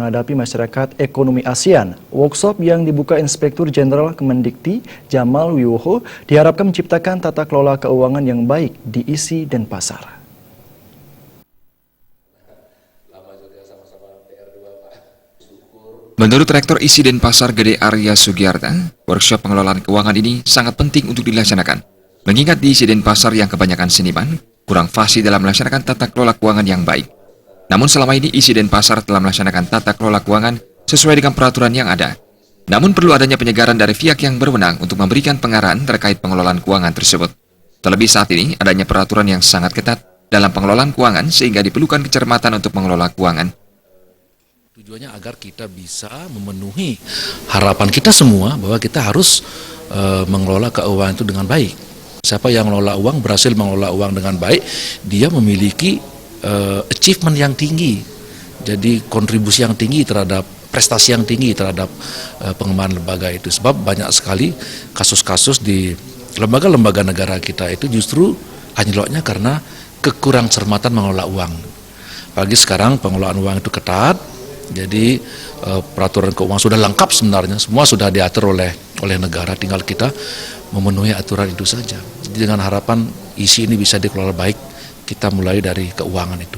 menghadapi masyarakat ekonomi ASEAN. Workshop yang dibuka Inspektur Jenderal Kemendikti Jamal Wiwoho diharapkan menciptakan tata kelola keuangan yang baik di ISI dan pasar. Menurut Rektor ISI Denpasar Gede Arya Sugiarta, workshop pengelolaan keuangan ini sangat penting untuk dilaksanakan. Mengingat di ISI Denpasar yang kebanyakan seniman, kurang fasih dalam melaksanakan tata kelola keuangan yang baik. Namun selama ini ISI Denpasar telah melaksanakan tata kelola keuangan sesuai dengan peraturan yang ada. Namun perlu adanya penyegaran dari pihak yang berwenang untuk memberikan pengarahan terkait pengelolaan keuangan tersebut. Terlebih saat ini adanya peraturan yang sangat ketat dalam pengelolaan keuangan sehingga diperlukan kecermatan untuk mengelola keuangan. Tujuannya agar kita bisa memenuhi harapan kita semua bahwa kita harus mengelola keuangan itu dengan baik. Siapa yang mengelola uang, berhasil mengelola uang dengan baik, dia memiliki achievement yang tinggi, jadi kontribusi yang tinggi terhadap prestasi yang tinggi terhadap pengembangan lembaga itu. Sebab banyak sekali kasus-kasus di lembaga-lembaga negara kita itu justru anjloknya karena kekurang cermatan mengelola uang. Apalagi sekarang pengelolaan uang itu ketat, jadi peraturan keuangan sudah lengkap sebenarnya, semua sudah diatur oleh negara, tinggal kita memenuhi aturan itu saja. Jadi dengan harapan ISI ini bisa dikelola baik, kita mulai dari keuangan itu.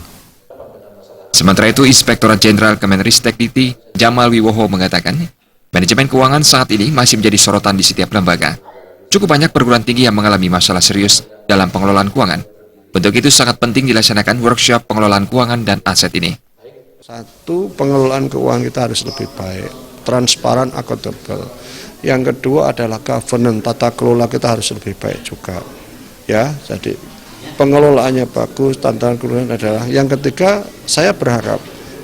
Sementara itu, Inspektorat Jenderal Kemenristekdikti Jamal Wiwoho mengatakan, manajemen keuangan saat ini masih menjadi sorotan di setiap lembaga. Cukup banyak perguruan tinggi yang mengalami masalah serius dalam pengelolaan keuangan. Untuk itu sangat penting dilaksanakan workshop pengelolaan keuangan dan aset ini. Satu, pengelolaan keuangan kita harus lebih baik, transparan, akuntabel. Yang kedua adalah governance, tata kelola kita harus lebih baik juga. Ya, jadi pengelolaannya bagus, tantangan kelolaan adalah. Yang ketiga, saya berharap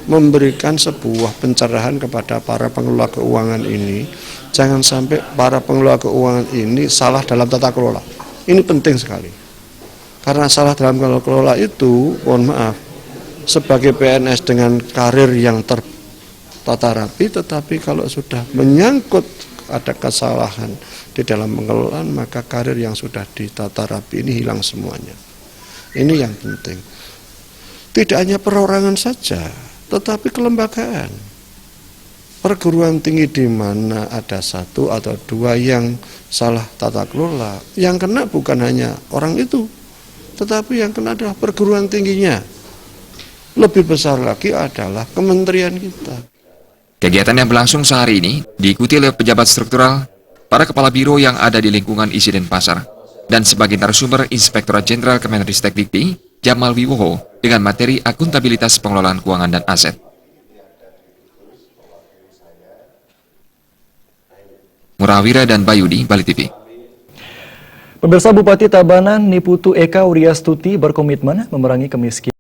memberikan sebuah pencerahan kepada para pengelola keuangan ini. Jangan sampai para pengelola keuangan ini salah dalam tata kelola. Ini penting sekali. Karena salah dalam kelola itu, mohon maaf, sebagai PNS dengan karir yang tertata rapi, tetapi kalau sudah menyangkut ada kesalahan di dalam pengelolaan, maka karir yang sudah ditata rapi ini hilang semuanya. Ini yang penting. Tidak hanya perorangan saja, tetapi kelembagaan. Perguruan tinggi di mana ada satu atau dua yang salah tata kelola, yang kena bukan hanya orang itu, tetapi yang kena adalah perguruan tingginya. Lebih besar lagi adalah kementerian kita. Kegiatan yang berlangsung sehari ini diikuti oleh pejabat struktural, para kepala biro yang ada di lingkungan ISI Denpasar, dan sebagai narasumber Inspektorat Jenderal Kemenristekdikti Jamal Wiwoho dengan materi akuntabilitas pengelolaan keuangan dan aset. Murawira dan Bayudi, Bali TV. Pemirsa, Bupati Tabanan Niputu Eka Wuriastuti berkomitmen memerangi kemiskinan.